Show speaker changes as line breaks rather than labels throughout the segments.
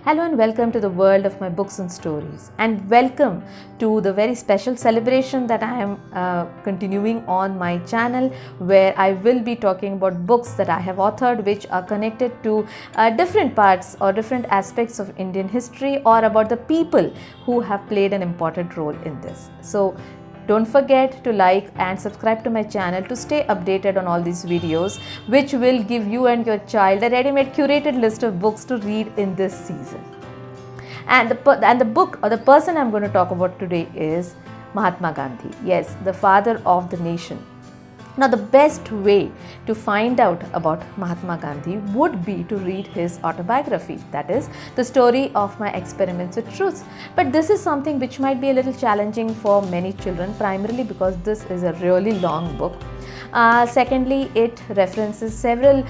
Hello and welcome to the world of my books and stories, and welcome to the very special celebration that I am continuing on my channel, where I will be talking about books that I have authored which are connected to different parts or different aspects of Indian history, or about the people who have played an important role in this. So don't forget to like and subscribe to my channel to stay updated on all these videos, which will give you and your child a ready-made curated list of books to read in this season. And the book or the person I'm going to talk about today is Mahatma Gandhi. Yes, the father of the nation. Now, the best way to find out about Mahatma Gandhi would be to read his autobiography, that is, the story of my experiments with truth. But this is something which might be a little challenging for many children, primarily because this is a really long book. Secondly, it references several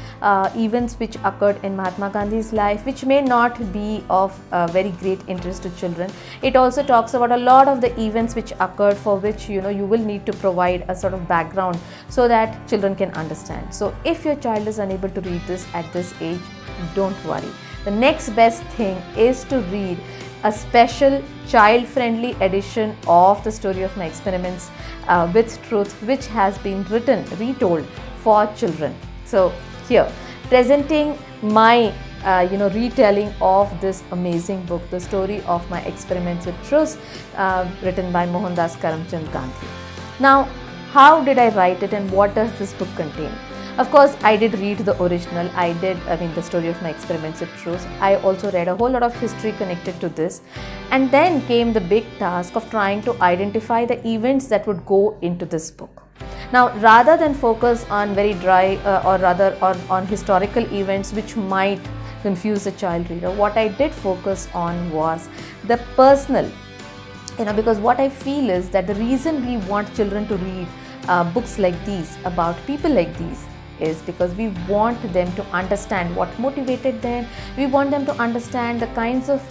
events which occurred in Mahatma Gandhi's life, which may not be of very great interest to children. It also talks about a lot of the events which occurred, for which you will need to provide a sort of background so that children can understand. So if your child is unable to read this at this age, don't worry. The next best thing is to read a special child-friendly edition of the story of my experiments with truth, which has been retold for children. So here, presenting my retelling of this amazing book, the story of my experiments with truth, written by Mohandas Karamchand Gandhi. Now, how did I write it, and what does this book contain? Of course, I did read the original. The story of my experiments with truth. I also read a whole lot of history connected to this. And then came the big task of trying to identify the events that would go into this book. Now, rather than focus on very dry on historical events which might confuse a child reader, what I did focus on was the personal, because what I feel is that the reason we want children to read books like these about people like these is because we want them to understand what motivated them. We want them to understand the kinds of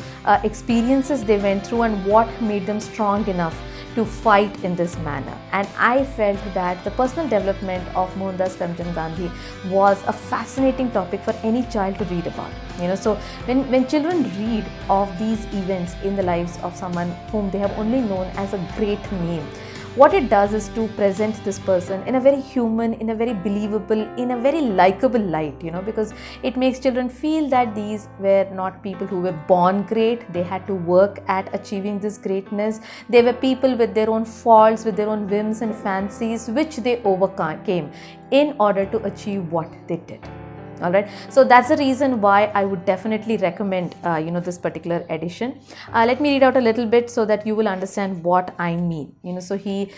experiences they went through and what made them strong enough to fight in this manner. And I felt that the personal development of Mohandas Karamchand Gandhi was a fascinating topic for any child to read about. So when children read of these events in the lives of someone whom they have only known as a great name, what it does is to present this person in a very human, in a very believable, in a very likable light, because it makes children feel that these were not people who were born great. They had to work at achieving this greatness. They were people with their own faults, with their own whims and fancies, which they overcame in order to achieve what they did. Alright, so that's the reason why I would definitely recommend this particular edition. Let me read out a little bit so that you will understand what I mean. So he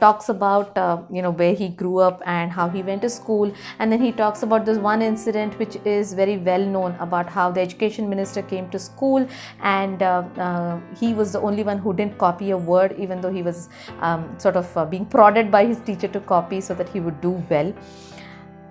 talks about where he grew up and how he went to school, and then he talks about this one incident which is very well known about how the education minister came to school, and he was the only one who didn't copy a word, even though he was being prodded by his teacher to copy so that he would do well.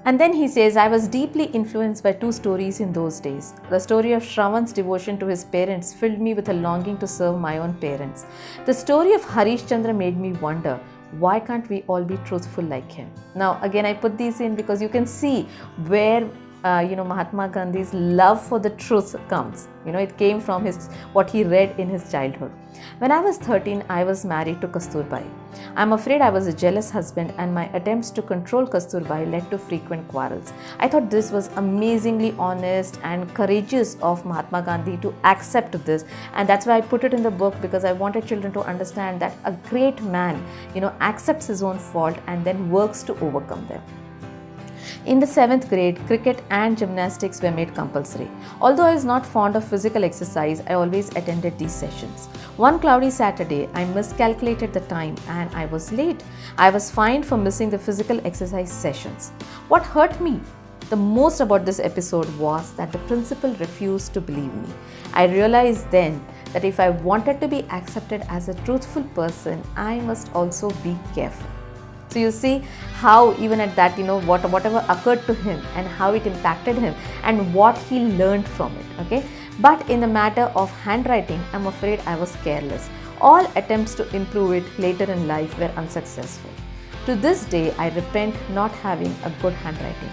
And then he says, I was deeply influenced by two stories in those days. The story of Shravan's devotion to his parents filled me with a longing to serve my own parents. The story of Harish Chandra made me wonder, why can't we all be truthful like him? Now, again, I put these in because you can see where Mahatma Gandhi's love for the truth comes. It came from what he read in his childhood. When I was 13, I was married to Kasturbai. I'm afraid I was a jealous husband, and my attempts to control Kasturbai led to frequent quarrels. I thought this was amazingly honest and courageous of Mahatma Gandhi to accept this, and that's why I put it in the book, because I wanted children to understand that a great man, accepts his own fault and then works to overcome them. In the 7th grade, cricket and gymnastics were made compulsory. Although I was not fond of physical exercise, I always attended these sessions. One cloudy Saturday, I miscalculated the time and I was late. I was fined for missing the physical exercise sessions. What hurt me the most about this episode was that the principal refused to believe me. I realized then that if I wanted to be accepted as a truthful person, I must also be careful. So you see how even at that, whatever occurred to him and how it impacted him and what he learned from it, okay? But in the matter of handwriting, I'm afraid I was careless. All attempts to improve it later in life were unsuccessful. To this day, I repent not having a good handwriting.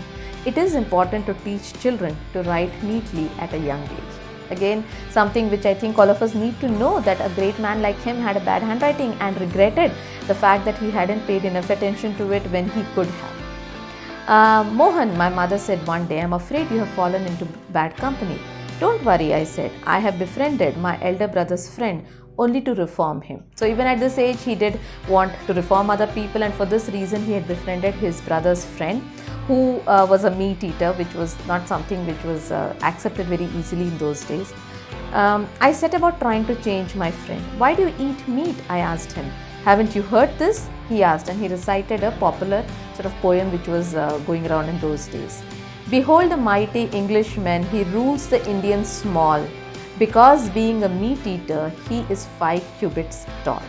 It is important to teach children to write neatly at a young age. Again, something which I think all of us need to know, that a great man like him had a bad handwriting and regretted the fact that he hadn't paid enough attention to it when he could have. Mohan, my mother said one day, I'm afraid you have fallen into bad company. Don't worry, I said. I have befriended my elder brother's friend only to reform him. So even at this age, he did want to reform other people, and for this reason, he had befriended his brother's friend, who was a meat eater, which was not something which was accepted very easily in those days. I set about trying to change my friend. Why do you eat meat? I asked him. Haven't you heard this? He asked, and he recited a popular sort of poem which was going around in those days. Behold a mighty Englishman, he rules the Indians small. Because being a meat eater, he is 5 cubits tall.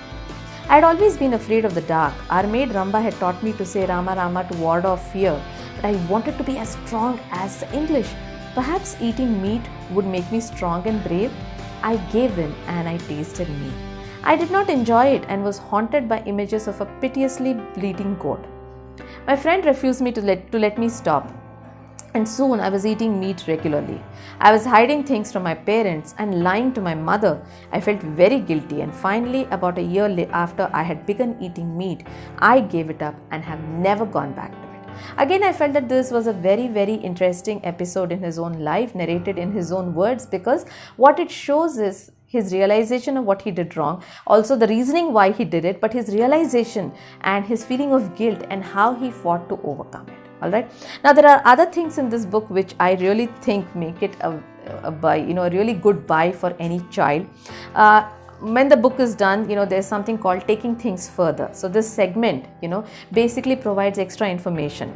I had always been afraid of the dark. Our maid Ramba had taught me to say Rama Rama to ward off fear, but I wanted to be as strong as the English. Perhaps eating meat would make me strong and brave. I gave in and I tasted meat. I did not enjoy it and was haunted by images of a piteously bleeding goat. My friend refused me to let me stop. And soon I was eating meat regularly. I was hiding things from my parents and lying to my mother. I felt very guilty, and finally, about a year after I had begun eating meat, I gave it up and have never gone back to it. Again, I felt that this was a very, very interesting episode in his own life, narrated in his own words, because what it shows is his realization of what he did wrong, also the reasoning why he did it, but his realization and his feeling of guilt and how he fought to overcome it. Alright. Now there are other things in this book which I really think make it a buy, a really good buy for any child. When the book is done, there's something called taking things further. So this segment, basically provides extra information.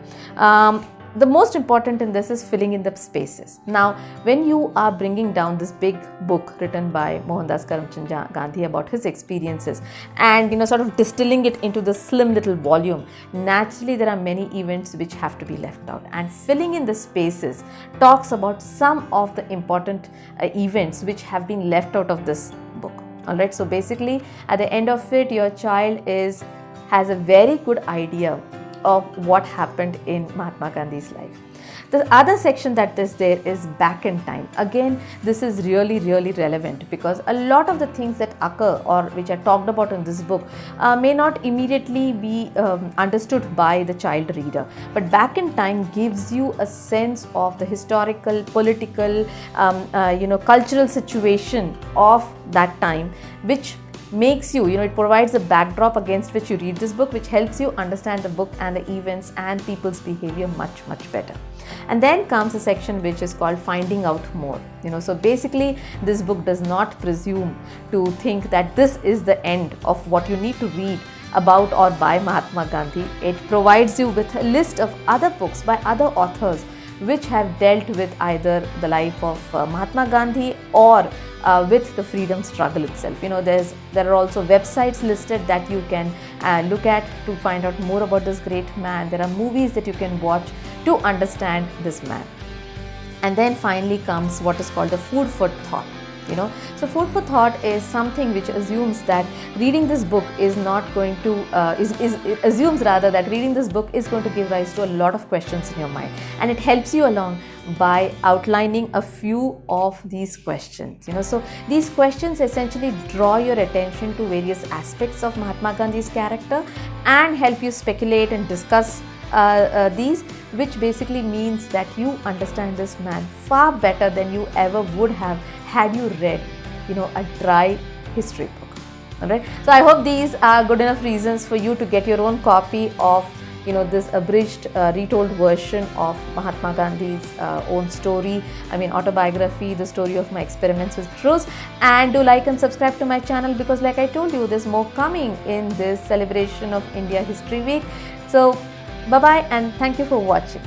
The most important in this is filling in the spaces. Now, when you are bringing down this big book written by Mohandas Karamchand Gandhi about his experiences and, sort of distilling it into the slim little volume, naturally there are many events which have to be left out. And filling in the spaces talks about some of the important events which have been left out of this book. Alright, so basically at the end of it, your child has a very good idea of what happened in Mahatma Gandhi's life. The other section that is there is back in time. Again, this is really, really relevant because a lot of the things that occur or which are talked about in this book may not immediately be understood by the child reader. But back in time gives you a sense of the historical, political, cultural situation of that time, which makes you, it provides a backdrop against which you read this book, which helps you understand the book and the events and people's behavior much, much better. And then comes a section which is called Finding Out More. So basically this book does not presume to think that this is the end of what you need to read about or by Mahatma Gandhi. It provides you with a list of other books by other authors which have dealt with either the life of Mahatma Gandhi or with the freedom struggle itself. There are also websites listed that you can look at to find out more about this great man. There are movies that you can watch to understand this man. And then finally comes what is called the food for thought. So food for thought is something which assumes that reading this book is not going to assumes rather that reading this book is going to give rise to a lot of questions in your mind, and it helps you along by outlining a few of these questions. So these questions essentially draw your attention to various aspects of Mahatma Gandhi's character and help you speculate and discuss these, which basically means that you understand this man far better than you ever would have had you read, a dry history book. Alright, so I hope these are good enough reasons for you to get your own copy of, this abridged, retold version of Mahatma Gandhi's own story, autobiography, the story of my experiments with truth. And do like and subscribe to my channel because, like I told you, there's more coming in this celebration of India History Week. So, bye-bye and thank you for watching.